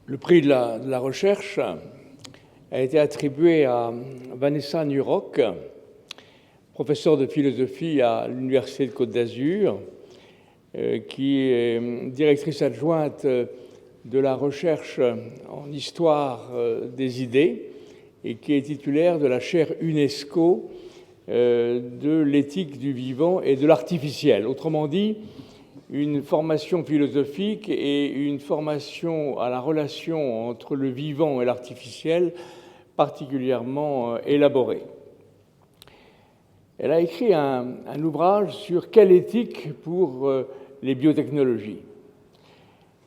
Le prix de la recherche a été attribué à Vanessa Nurock, professeure de philosophie à l'Université de Côte d'Azur, qui est directrice adjointe de la recherche en histoire des idées et qui est titulaire de la chaire UNESCO de l'éthique du vivant et de l'artificiel. Autrement dit, une formation philosophique et une formation à la relation entre le vivant et l'artificiel particulièrement élaborée. Elle a écrit un ouvrage sur quelle éthique pour les biotechnologies,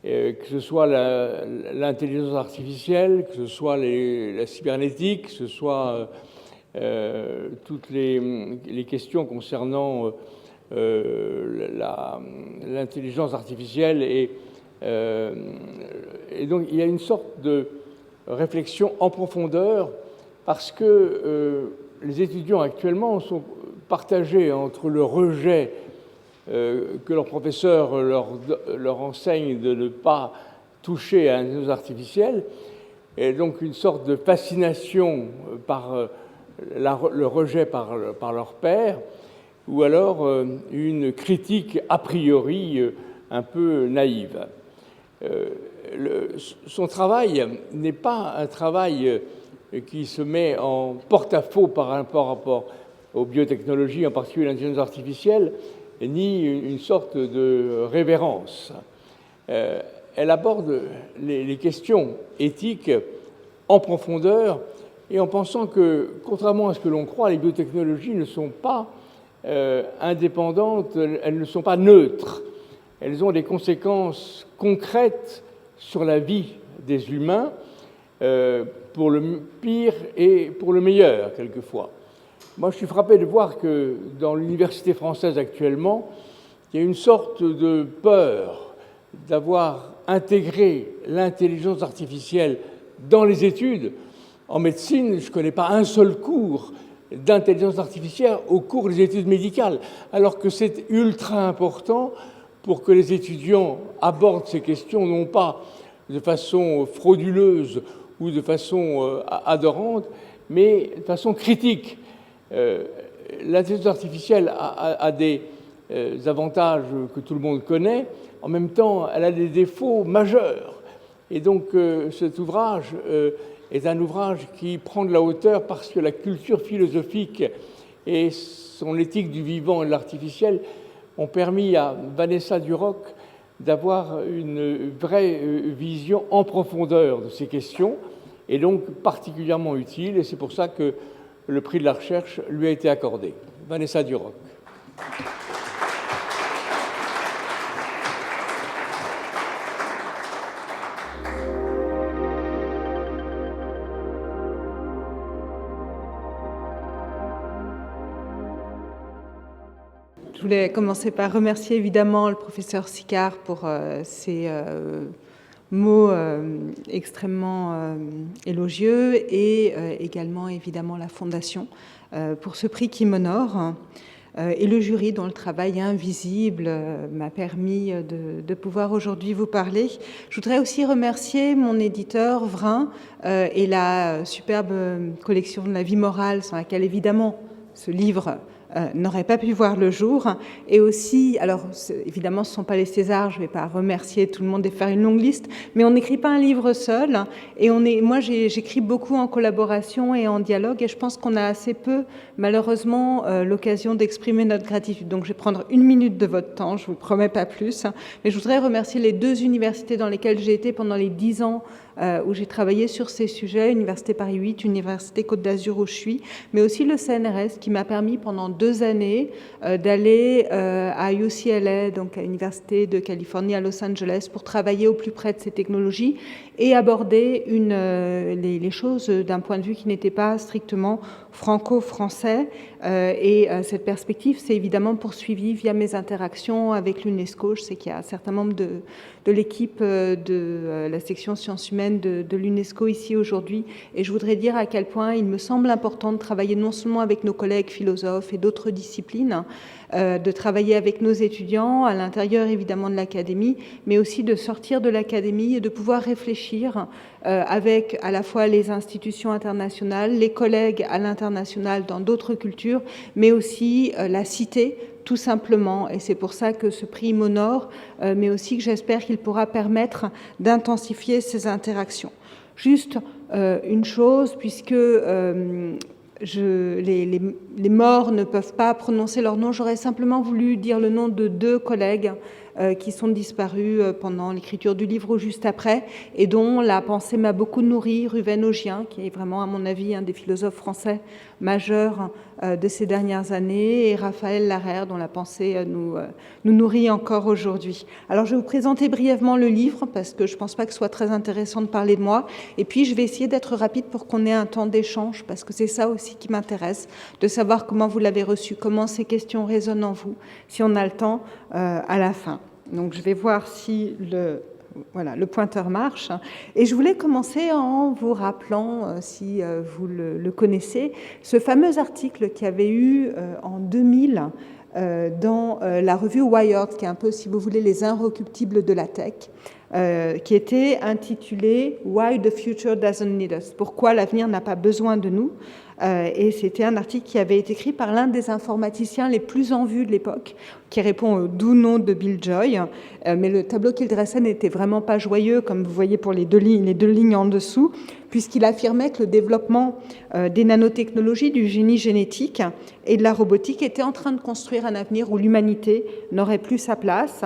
que ce soit l'intelligence artificielle, que ce soit la cybernétique, que ce soit toutes les questions concernant l'intelligence artificielle et donc il y a une sorte de réflexion en profondeur parce que les étudiants actuellement sont partagés entre le rejet que leurs professeurs leur enseignent de ne pas toucher à l'intelligence artificielle et donc une sorte de fascination par le rejet par leur père, ou alors une critique a priori un peu naïve. Son travail n'est pas un travail qui se met en porte-à-faux par rapport aux biotechnologies, en particulier l'intelligence artificielle, ni une sorte de révérence. Elle aborde les questions éthiques en profondeur et en pensant que, contrairement à ce que l'on croit, les biotechnologies ne sont pas indépendantes, elles ne sont pas neutres. Elles ont des conséquences concrètes sur la vie des humains, pour le pire et pour le meilleur, quelquefois. Moi, je suis frappé de voir que dans l'université française actuellement, il y a une sorte de peur d'avoir intégré l'intelligence artificielle dans les études. En médecine, je ne connais pas un seul cours d'intelligence artificielle au cours des études médicales, alors que c'est ultra important pour que les étudiants abordent ces questions, non pas de façon frauduleuse ou de façon adorante, mais de façon critique. L'intelligence artificielle a des avantages que tout le monde connaît, en même temps, elle a des défauts majeurs. Et donc, cet ouvrage est un ouvrage qui prend de la hauteur parce que la culture philosophique et son éthique du vivant et de l'artificiel ont permis à Vanessa Nurock d'avoir une vraie vision en profondeur de ces questions, et donc particulièrement utile, et c'est pour ça que le prix de la recherche lui a été accordé. Vanessa Nurock. Je voulais commencer par remercier évidemment le professeur Sicard pour ses mots extrêmement élogieux et également évidemment la Fondation pour ce prix qui m'honore et le jury dont le travail invisible m'a permis de pouvoir aujourd'hui vous parler. Je voudrais aussi remercier mon éditeur Vrin et la superbe collection de la vie morale sans laquelle évidemment ce livre n'aurait pas pu voir le jour. Et aussi, alors évidemment ce ne sont pas les Césars, je ne vais pas remercier tout le monde et faire une longue liste, mais on n'écrit pas un livre seul, et moi j'écris beaucoup en collaboration et en dialogue, et je pense qu'on a assez peu malheureusement l'occasion d'exprimer notre gratitude. Donc je vais prendre 1 minute de votre temps, je ne vous promets pas plus, mais je voudrais remercier les 2 universités dans lesquelles j'ai été pendant les 10 ans où j'ai travaillé sur ces sujets, Université Paris 8, Université Côte d'Azur où je suis, mais aussi le CNRS qui m'a permis pendant 2 années d'aller à UCLA, donc à l'Université de Californie à Los Angeles, pour travailler au plus près de ces technologies et aborder les choses d'un point de vue qui n'était pas strictement franco-français. Et cette perspective s'est évidemment poursuivie via mes interactions avec l'UNESCO. Je sais qu'il y a certains membres de l'équipe de la section sciences humaines humaine de l'UNESCO ici aujourd'hui. Et je voudrais dire à quel point il me semble important de travailler non seulement avec nos collègues philosophes et d'autres disciplines, de travailler avec nos étudiants à l'intérieur évidemment de l'académie, mais aussi de sortir de l'académie et de pouvoir réfléchir avec à la fois les institutions internationales, les collègues à l'international dans d'autres cultures, mais aussi la cité, tout simplement. Et c'est pour ça que ce prix m'honore, mais aussi que j'espère qu'il pourra permettre d'intensifier ces interactions. Juste une chose, puisque les morts ne peuvent pas prononcer leur nom, j'aurais simplement voulu dire le nom de 2 collègues qui sont disparus pendant l'écriture du livre ou juste après, et dont la pensée m'a beaucoup nourri, Ruven Augien, qui est vraiment, à mon avis, un des philosophes français majeurs de ces dernières années, et Raphaël Larère, dont la pensée nous nourrit encore aujourd'hui. Alors, je vais vous présenter brièvement le livre, parce que je ne pense pas que ce soit très intéressant de parler de moi, et puis je vais essayer d'être rapide pour qu'on ait un temps d'échange, parce que c'est ça aussi qui m'intéresse, de savoir comment vous l'avez reçu, comment ces questions résonnent en vous, si on a le temps à la fin. Donc, je vais voir si le pointeur marche. Et je voulais commencer en vous rappelant, si vous le connaissez, ce fameux article qu'il y avait eu en 2000 dans la revue Wired, qui est un peu, si vous voulez, les inrecuptibles de la tech, qui était intitulé « Why the future doesn't need us » « Pourquoi l'avenir n'a pas besoin de nous ?» Et c'était un article qui avait été écrit par l'un des informaticiens les plus en vue de l'époque, qui répond au doux nom de Bill Joy. Mais le tableau qu'il dressait n'était vraiment pas joyeux, comme vous voyez pour les deux lignes en dessous, puisqu'il affirmait que le développement des nanotechnologies, du génie génétique et de la robotique était en train de construire un avenir où l'humanité n'aurait plus sa place.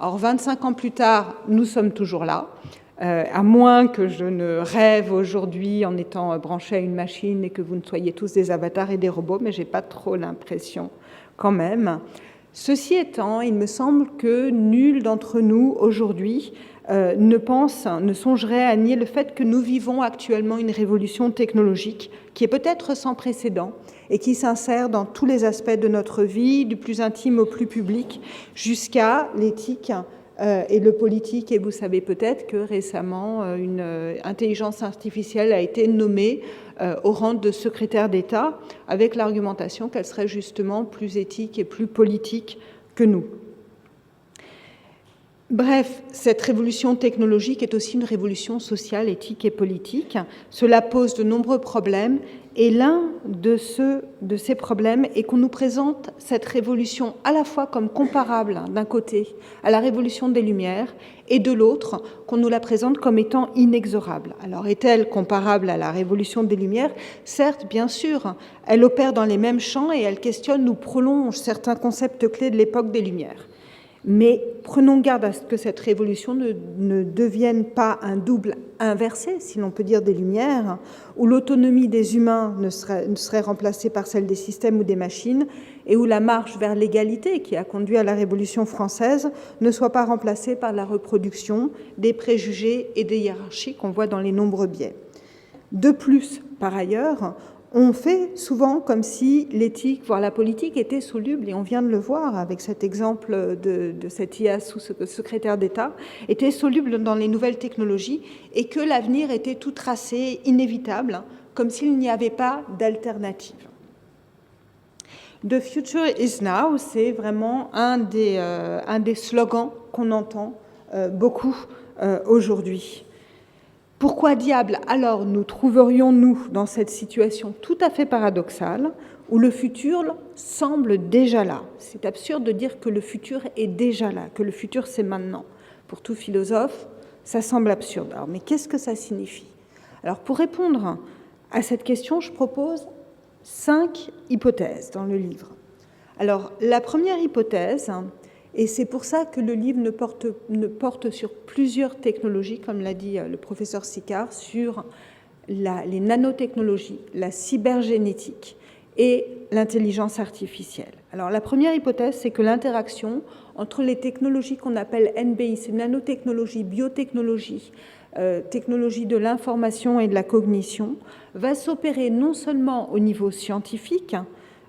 Or, 25 ans plus tard, nous sommes toujours là. À moins que je ne rêve aujourd'hui en étant branché à une machine et que vous ne soyez tous des avatars et des robots, mais je n'ai pas trop l'impression quand même. Ceci étant, il me semble que nul d'entre nous aujourd'hui ne songerait à nier le fait que nous vivons actuellement une révolution technologique qui est peut-être sans précédent et qui s'insère dans tous les aspects de notre vie, du plus intime au plus public, jusqu'à l'éthique et le politique. Et vous savez peut-être que récemment, une intelligence artificielle a été nommée au rang de secrétaire d'État, avec l'argumentation qu'elle serait justement plus éthique et plus politique que nous. Bref, cette révolution technologique est aussi une révolution sociale, éthique et politique. Cela pose de nombreux problèmes, et l'un de ces problèmes est qu'on nous présente cette révolution à la fois comme comparable, d'un côté, à la révolution des Lumières, et de l'autre, qu'on nous la présente comme étant inexorable. Alors, est-elle comparable à la révolution des Lumières ? Certes, bien sûr, elle opère dans les mêmes champs et elle questionne ou prolonge certains concepts clés de l'époque des Lumières. Mais prenons garde à ce que cette révolution ne devienne pas un double inversé, si l'on peut dire, des Lumières, où l'autonomie des humains ne serait remplacée par celle des systèmes ou des machines, et où la marche vers l'égalité qui a conduit à la Révolution française ne soit pas remplacée par la reproduction des préjugés et des hiérarchies qu'on voit dans les nombreux biais. De plus, par ailleurs, on fait souvent comme si l'éthique, voire la politique, était soluble, et on vient de le voir avec cet exemple de cette IA sous-secrétaire d'État, était soluble dans les nouvelles technologies, et que l'avenir était tout tracé, inévitable, comme s'il n'y avait pas d'alternative. The future is now, c'est vraiment un des slogans qu'on entend beaucoup aujourd'hui. Pourquoi diable alors nous trouverions-nous dans cette situation tout à fait paradoxale où le futur semble déjà là ? C'est absurde de dire que le futur est déjà là, que le futur c'est maintenant. Pour tout philosophe, ça semble absurde. Alors, mais qu'est-ce que ça signifie ? Alors, pour répondre à cette question, je propose 5 hypothèses dans le livre. Alors, la première hypothèse, et c'est pour ça que le livre ne porte sur plusieurs technologies, comme l'a dit le professeur Sicard, sur les nanotechnologies, la cybergénétique et l'intelligence artificielle. Alors la première hypothèse, c'est que l'interaction entre les technologies qu'on appelle NBI, c'est nanotechnologie, biotechnologie, technologie de l'information et de la cognition, va s'opérer non seulement au niveau scientifique,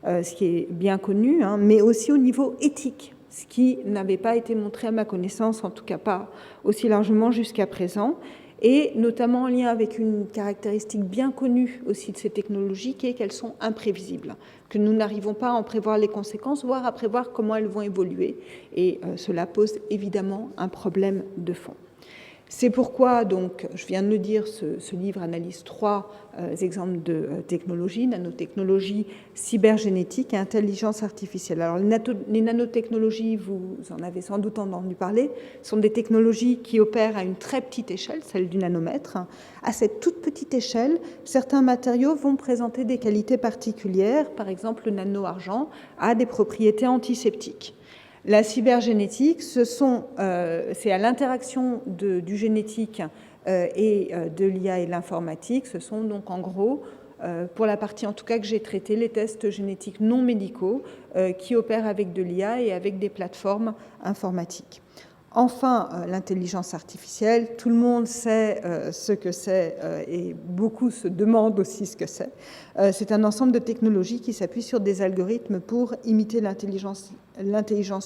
ce qui est bien connu, mais aussi au niveau éthique, ce qui n'avait pas été montré à ma connaissance, en tout cas pas aussi largement jusqu'à présent. et notamment en lien avec une caractéristique bien connue aussi de ces technologies, qui est qu'elles sont imprévisibles, que nous n'arrivons pas à en prévoir les conséquences, voire à prévoir comment elles vont évoluer, et cela pose évidemment un problème de fond. C'est pourquoi, donc, je viens de le dire, ce livre analyse 3 exemples de technologies, nanotechnologie, cybergénétique et intelligence artificielle. Alors, les nanotechnologies, vous en avez sans doute entendu parler, sont des technologies qui opèrent à une très petite échelle, celle du nanomètre. À cette toute petite échelle, certains matériaux vont présenter des qualités particulières. Par exemple, le nano-argent a des propriétés antiseptiques. La cybergénétique, c'est à l'interaction du génétique et de l'IA et l'informatique. Ce sont donc en gros, pour la partie en tout cas que j'ai traitée, les tests génétiques non médicaux qui opèrent avec de l'IA et avec des plateformes informatiques. Enfin, l'intelligence artificielle, tout le monde sait ce que c'est et beaucoup se demandent aussi ce que c'est. C'est un ensemble de technologies qui s'appuient sur des algorithmes pour imiter l'intelligence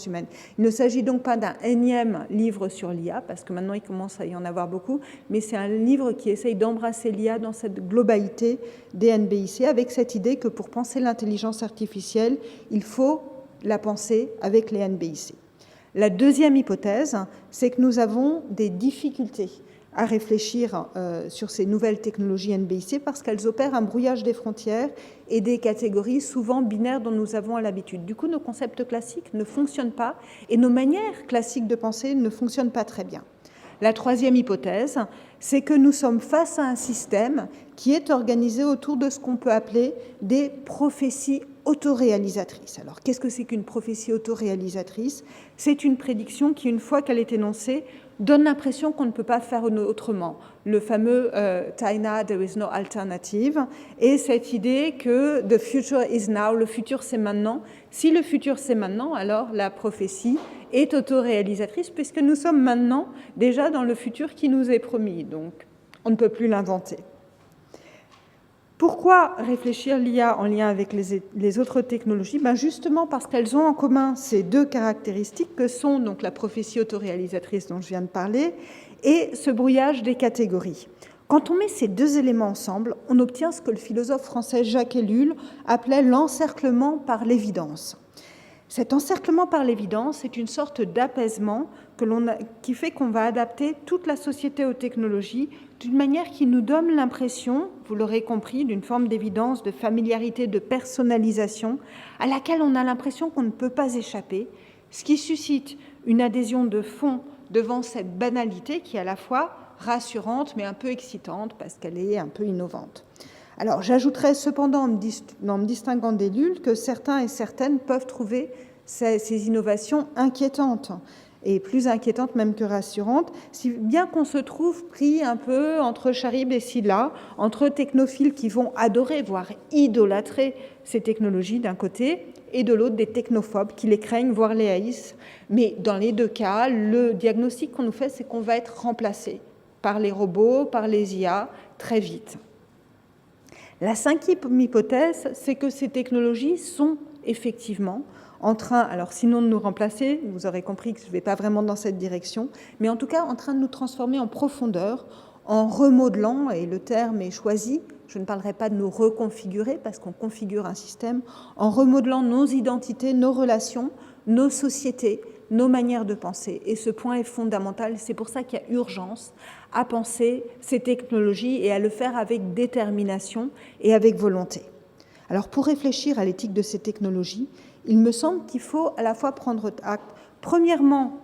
humaine. Il ne s'agit donc pas d'un énième livre sur l'IA, parce que maintenant il commence à y en avoir beaucoup, mais c'est un livre qui essaye d'embrasser l'IA dans cette globalité des NBIC, avec cette idée que pour penser l'intelligence artificielle, il faut la penser avec les NBIC. La deuxième hypothèse, c'est que nous avons des difficultés à réfléchir sur ces nouvelles technologies NBIC parce qu'elles opèrent un brouillage des frontières et des catégories souvent binaires dont nous avons l'habitude. Du coup, nos concepts classiques ne fonctionnent pas et nos manières classiques de penser ne fonctionnent pas très bien. La troisième hypothèse, c'est que nous sommes face à un système qui est organisé autour de ce qu'on peut appeler des prophéties autoréalisatrice. Alors, qu'est-ce que c'est qu'une prophétie autoréalisatrice? C'est une prédiction qui, une fois qu'elle est énoncée, donne l'impression qu'on ne peut pas faire autrement. Le fameux Taina, there is no alternative, et cette idée que the future is now, le futur c'est maintenant. Si le futur c'est maintenant, alors la prophétie est autoréalisatrice, puisque nous sommes maintenant déjà dans le futur qui nous est promis. Donc, on ne peut plus l'inventer. Pourquoi réfléchir l'IA en lien avec les autres technologies? Justement parce qu'elles ont en commun ces deux caractéristiques que sont donc la prophétie autoréalisatrice dont je viens de parler et ce brouillage des catégories. Quand on met ces deux éléments ensemble, on obtient ce que le philosophe français Jacques Ellul appelait l'encerclement par l'évidence. Cet encerclement par l'évidence est une sorte d'apaisement qui fait qu'on va adapter toute la société aux technologies d'une manière qui nous donne l'impression, vous l'aurez compris, d'une forme d'évidence, de familiarité, de personnalisation, à laquelle on a l'impression qu'on ne peut pas échapper, ce qui suscite une adhésion de fond devant cette banalité qui est à la fois rassurante mais un peu excitante parce qu'elle est un peu innovante. Alors, j'ajouterais cependant, en me distinguant d'Ellul, que certains et certaines peuvent trouver ces innovations inquiétantes, et plus inquiétantes même que rassurantes, si bien qu'on se trouve pris un peu entre Charybde et Scylla, entre technophiles qui vont adorer, voire idolâtrer ces technologies d'un côté, et de l'autre des technophobes qui les craignent, voire les haïssent. Mais dans les deux cas, le diagnostic qu'on nous fait, c'est qu'on va être remplacé par les robots, par les IA, très vite. La cinquième hypothèse, c'est que ces technologies sont effectivement en train, alors sinon de nous remplacer, vous aurez compris que je ne vais pas vraiment dans cette direction, mais en tout cas en train de nous transformer en profondeur, en remodelant, et le terme est choisi, je ne parlerai pas de nous reconfigurer parce qu'on configure un système, en remodelant nos identités, nos relations, nos sociétés, nos manières de penser. Et ce point est fondamental, c'est pour ça qu'il y a urgence à penser ces technologies et à le faire avec détermination et avec volonté. Alors pour réfléchir à l'éthique de ces technologies, il me semble qu'il faut à la fois prendre acte, premièrement,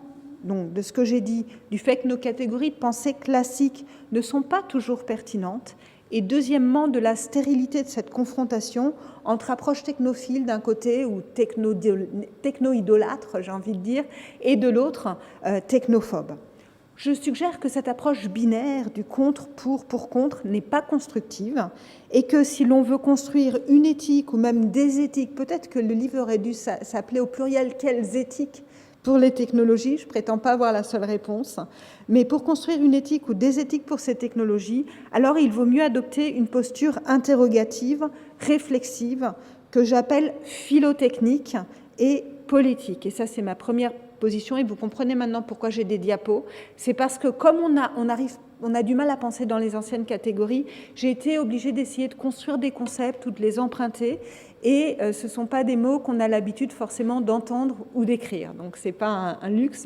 donc, de ce que j'ai dit, du fait que nos catégories de pensée classiques ne sont pas toujours pertinentes, et deuxièmement, de la stérilité de cette confrontation entre approche technophile d'un côté, ou techno-idolâtre, j'ai envie de dire, et de l'autre, technophobe. Je suggère que cette approche binaire du contre pour contre n'est pas constructive et que si l'on veut construire une éthique ou même des éthiques, peut-être que le livre aurait dû s'appeler au pluriel « Quelles éthiques ?» pour les technologies, je ne prétends pas avoir la seule réponse, mais pour construire une éthique ou des éthiques pour ces technologies, alors il vaut mieux adopter une posture interrogative, réflexive, que j'appelle philotechnique et politique. Et ça, c'est ma première position, et vous comprenez maintenant pourquoi j'ai des diapos. C'est parce que comme on n'arrive on a du mal à penser dans les anciennes catégories. J'ai été obligée d'essayer de construire des concepts ou de les emprunter, et ce ne sont pas des mots qu'on a l'habitude forcément d'entendre ou d'écrire. Donc ce n'est pas un luxe,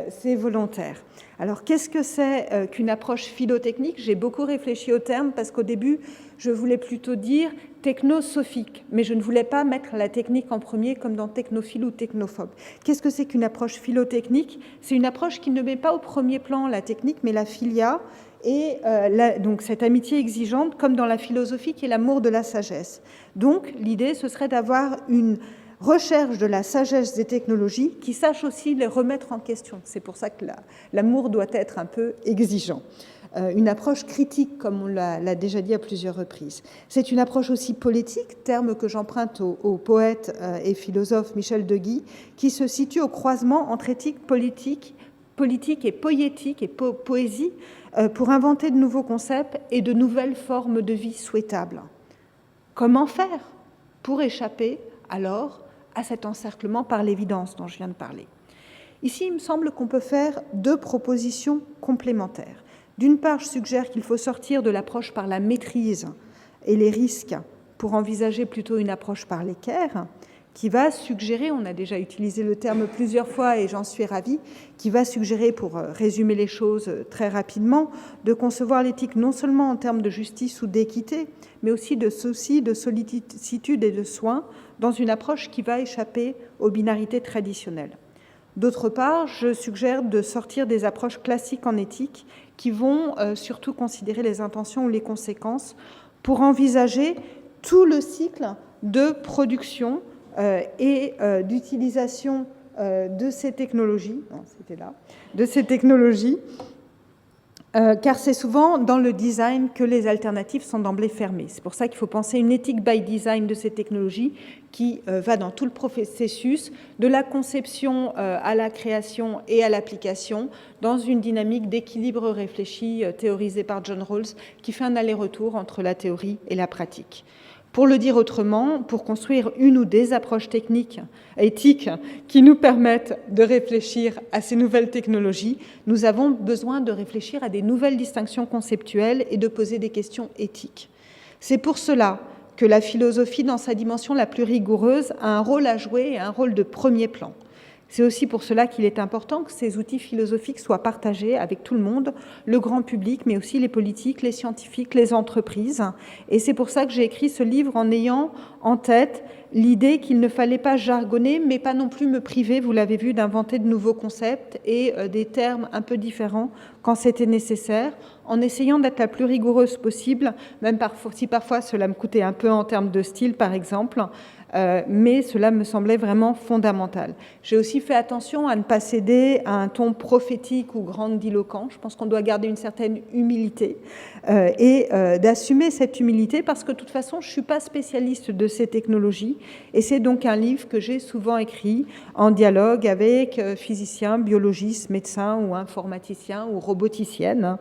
c'est volontaire. Alors qu'est-ce que c'est qu'une approche philotechnique? J'ai beaucoup réfléchi au terme parce qu'au début, je voulais plutôt dire technosophique, mais je ne voulais pas mettre la technique en premier comme dans technophile ou technophobe. Qu'est-ce que c'est qu'une approche philotechnique? C'est une approche qui ne met pas au premier plan la technique, mais la philia, et donc cette amitié exigeante, comme dans la philosophie, qui est l'amour de la sagesse. Donc l'idée, ce serait d'avoir une recherche de la sagesse des technologies qui sache aussi les remettre en question. C'est pour ça que l'amour doit être un peu exigeant. Une approche critique, comme on l'a déjà dit à plusieurs reprises. C'est une approche aussi politique, terme que j'emprunte au poète et philosophe Michel Deguy, qui se situe au croisement entre éthique politique et poétique et poésie pour inventer de nouveaux concepts et de nouvelles formes de vie souhaitables. Comment faire pour échapper alors à cet encerclement par l'évidence dont je viens de parler? Ici, il me semble qu'on peut faire deux propositions complémentaires. D'une part, je suggère qu'il faut sortir de l'approche par la maîtrise et les risques pour envisager plutôt une approche par l'équerre, qui va suggérer, on a déjà utilisé le terme plusieurs fois et j'en suis ravie, qui va suggérer, pour résumer les choses très rapidement, de concevoir l'éthique non seulement en termes de justice ou d'équité, mais aussi de souci, de sollicitude et de soin, dans une approche qui va échapper aux binarités traditionnelles. D'autre part, je suggère de sortir des approches classiques en éthique qui vont surtout considérer les intentions ou les conséquences pour envisager tout le cycle de production et d'utilisation de ces technologies, car c'est souvent dans le design que les alternatives sont d'emblée fermées. C'est pour ça qu'il faut penser une éthique by design de ces technologies qui va dans tout le processus, de la conception à la création et à l'application, dans une dynamique d'équilibre réfléchi théorisée par John Rawls, qui fait un aller-retour entre la théorie et la pratique. Pour le dire autrement, pour construire une ou des approches techniques, éthiques, qui nous permettent de réfléchir à ces nouvelles technologies, nous avons besoin de réfléchir à des nouvelles distinctions conceptuelles et de poser des questions éthiques. C'est pour cela que la philosophie, dans sa dimension la plus rigoureuse, a un rôle à jouer et un rôle de premier plan. C'est aussi pour cela qu'il est important que ces outils philosophiques soient partagés avec tout le monde, le grand public, mais aussi les politiques, les scientifiques, les entreprises. Et c'est pour ça que j'ai écrit ce livre en ayant en tête l'idée qu'il ne fallait pas jargonner, mais pas non plus me priver, vous l'avez vu, d'inventer de nouveaux concepts et des termes un peu différents quand c'était nécessaire, en essayant d'être la plus rigoureuse possible, même si parfois cela me coûtait un peu en termes de style, par exemple, mais cela me semblait vraiment fondamental. J'ai aussi fait attention à ne pas céder à un ton prophétique ou grandiloquent. Je pense qu'on doit garder une certaine humilité et d'assumer cette humilité parce que de toute façon, je ne suis pas spécialiste de ces technologies et c'est donc un livre que j'ai souvent écrit en dialogue avec physiciens, biologistes, médecins ou informaticiens ou roboticiennes.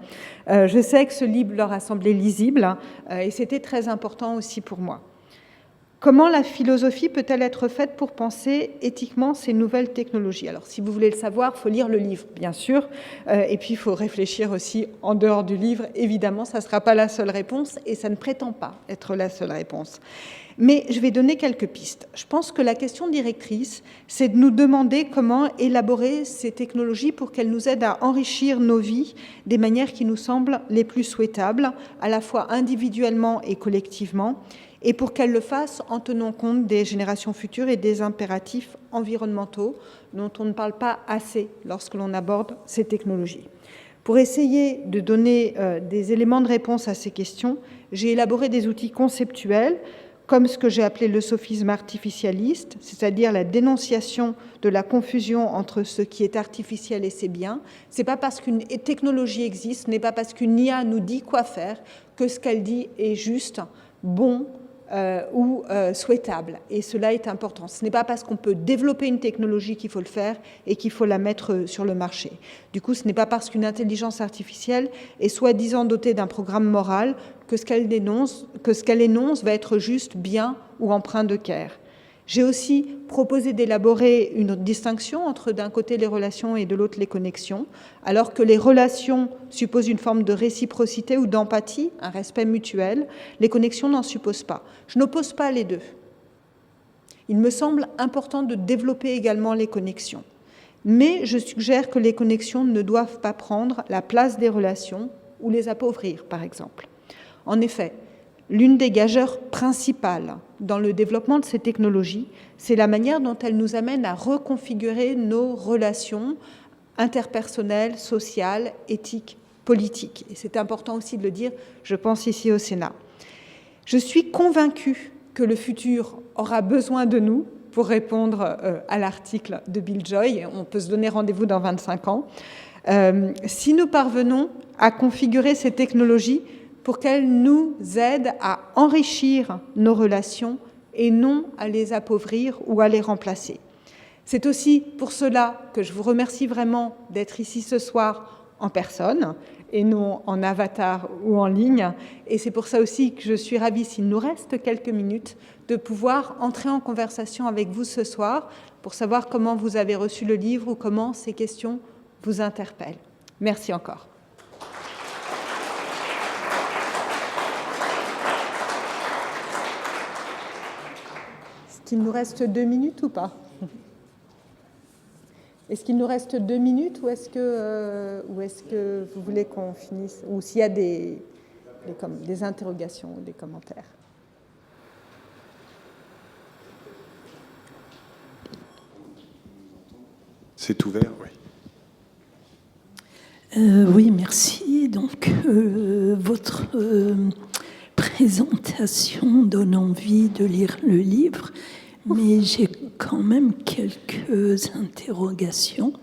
Je sais que ce livre leur a semblé lisible et c'était très important aussi pour moi. Comment la philosophie peut-elle être faite pour penser éthiquement ces nouvelles technologies? Alors, si vous voulez le savoir, il faut lire le livre, bien sûr, et puis il faut réfléchir aussi en dehors du livre. Évidemment, ça ne sera pas la seule réponse, et ça ne prétend pas être la seule réponse. Mais je vais donner quelques pistes. Je pense que la question directrice, c'est de nous demander comment élaborer ces technologies pour qu'elles nous aident à enrichir nos vies des manières qui nous semblent les plus souhaitables, à la fois individuellement et collectivement, et pour qu'elle le fasse en tenant compte des générations futures et des impératifs environnementaux dont on ne parle pas assez lorsque l'on aborde ces technologies. Pour essayer de donner des éléments de réponse à ces questions, j'ai élaboré des outils conceptuels comme ce que j'ai appelé le sophisme artificialiste, c'est-à-dire la dénonciation de la confusion entre ce qui est artificiel et c'est bien. Ce n'est pas parce qu'une technologie existe, ce n'est pas parce qu'une IA nous dit quoi faire que ce qu'elle dit est juste, bon, ou souhaitable. Et cela est important. Ce n'est pas parce qu'on peut développer une technologie qu'il faut le faire et qu'il faut la mettre sur le marché. Du coup, ce n'est pas parce qu'une intelligence artificielle est soi-disant dotée d'un programme moral que ce qu'elle énonce va être juste, bien ou empreint de care. J'ai aussi proposé d'élaborer une distinction entre d'un côté les relations et de l'autre les connexions, alors que les relations supposent une forme de réciprocité ou d'empathie, un respect mutuel, les connexions n'en supposent pas. Je n'oppose pas les deux. Il me semble important de développer également les connexions. Mais je suggère que les connexions ne doivent pas prendre la place des relations ou les appauvrir, par exemple. En effet, l'une des gageures principales dans le développement de ces technologies, c'est la manière dont elles nous amènent à reconfigurer nos relations interpersonnelles, sociales, éthiques, politiques. Et c'est important aussi de le dire, je pense ici au Sénat. Je suis convaincue que le futur aura besoin de nous, pour répondre à l'article de Bill Joy. On peut se donner rendez-vous dans 25 ans. Si nous parvenons à configurer ces technologies pour qu'elles nous aident à enrichir nos relations et non à les appauvrir ou à les remplacer. C'est aussi pour cela que je vous remercie vraiment d'être ici ce soir en personne et non en avatar ou en ligne. Et c'est pour ça aussi que je suis ravie, s'il nous reste quelques minutes, de pouvoir entrer en conversation avec vous ce soir pour savoir comment vous avez reçu le livre ou comment ces questions vous interpellent. Merci encore. Est-ce qu'il nous reste 2 minutes ou pas ? Est-ce qu'il nous reste 2 minutes ou est-ce que vous voulez qu'on finisse ? Ou s'il y a des interrogations ou des commentaires ? C'est ouvert, oui. Oui, merci. Donc, votre présentation donne envie de lire le livre, mais j'ai quand même quelques interrogations.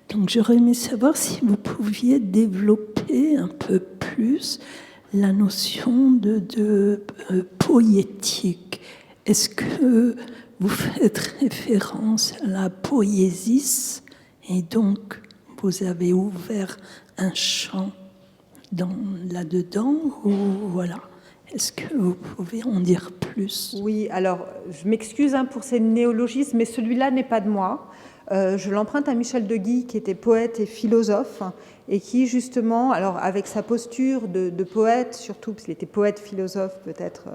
Donc, j'aurais aimé savoir si vous pouviez développer un peu plus la notion de poétique. Est-ce que vous faites référence à la poésis et donc vous avez ouvert un champ là-dedans ou voilà. Est-ce que vous pouvez en dire plus ? Oui, alors je m'excuse pour ces néologismes, mais celui-là n'est pas de moi. Je l'emprunte à Michel Deguy, qui était poète et philosophe, et qui justement, alors avec sa posture de poète, surtout parce qu'il était poète-philosophe peut-être,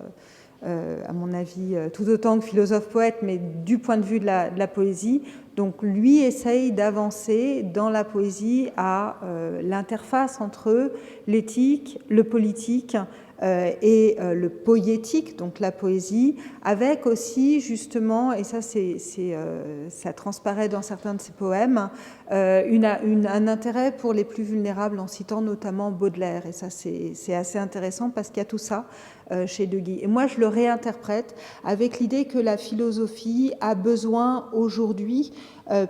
à mon avis, tout autant que philosophe-poète, mais du point de vue de la poésie. Donc lui essaye d'avancer dans la poésie à l'interface entre l'éthique, le politique et le poétique, donc la poésie, avec aussi justement, et ça ça transparaît dans certains de ses poèmes, un intérêt pour les plus vulnérables en citant notamment Baudelaire. Et ça c'est assez intéressant parce qu'il y a tout ça chez Deguy. Et moi je le réinterprète avec l'idée que la philosophie a besoin aujourd'hui,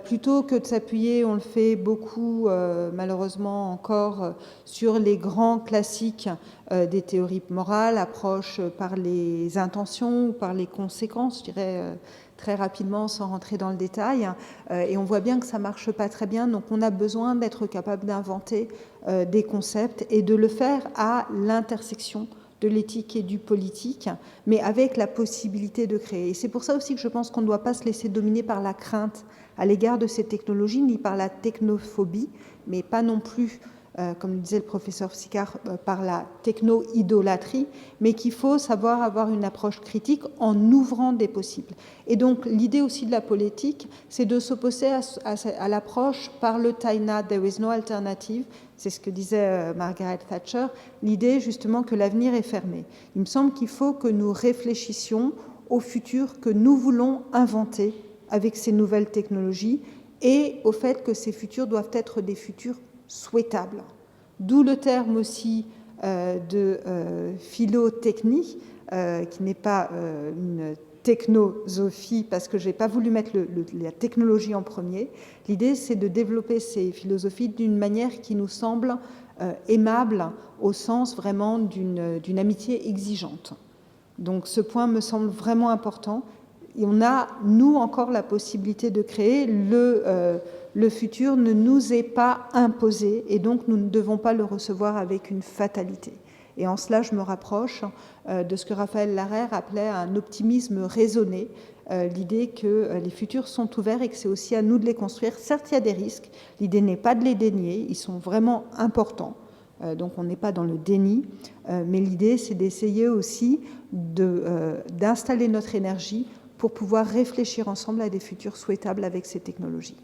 plutôt que de s'appuyer, on le fait beaucoup malheureusement encore, sur les grands classiques des théories morales, approche par les intentions ou par les conséquences, je dirais très rapidement sans rentrer dans le détail, et on voit bien que ça marche pas très bien, donc on a besoin d'être capable d'inventer des concepts et de le faire à l'intersection de l'éthique et du politique, mais avec la possibilité de créer. Et c'est pour ça aussi que je pense qu'on ne doit pas se laisser dominer par la crainte à l'égard de ces technologies, ni par la technophobie, mais pas non plus, comme le disait le professeur Sicard, par la techno-idolâtrie, mais qu'il faut savoir avoir une approche critique en ouvrant des possibles. Et donc l'idée aussi de la politique, c'est de s'opposer à l'approche par le TINA, there is no alternative. C'est ce que disait Margaret Thatcher, l'idée justement que l'avenir est fermé. Il me semble qu'il faut que nous réfléchissions au futur que nous voulons inventer avec ces nouvelles technologies et au fait que ces futurs doivent être des futurs souhaitables. D'où le terme aussi de philotechnie, qui n'est pas une technosophie, parce que je n'ai pas voulu mettre la technologie en premier. L'idée, c'est de développer ces philosophies d'une manière qui nous semble aimable, au sens vraiment d'une amitié exigeante. Donc ce point me semble vraiment important. Et on a, nous, encore la possibilité de créer. Le futur ne nous est pas imposé, et donc nous ne devons pas le recevoir avec une fatalité. Et en cela, je me rapproche de ce que Raphaël Larère appelait un optimisme raisonné, l'idée que les futurs sont ouverts et que c'est aussi à nous de les construire. Certes, il y a des risques. L'idée n'est pas de les dénier. Ils sont vraiment importants. Donc on n'est pas dans le déni. Mais l'idée, c'est d'essayer aussi d'installer notre énergie pour pouvoir réfléchir ensemble à des futurs souhaitables avec ces technologies.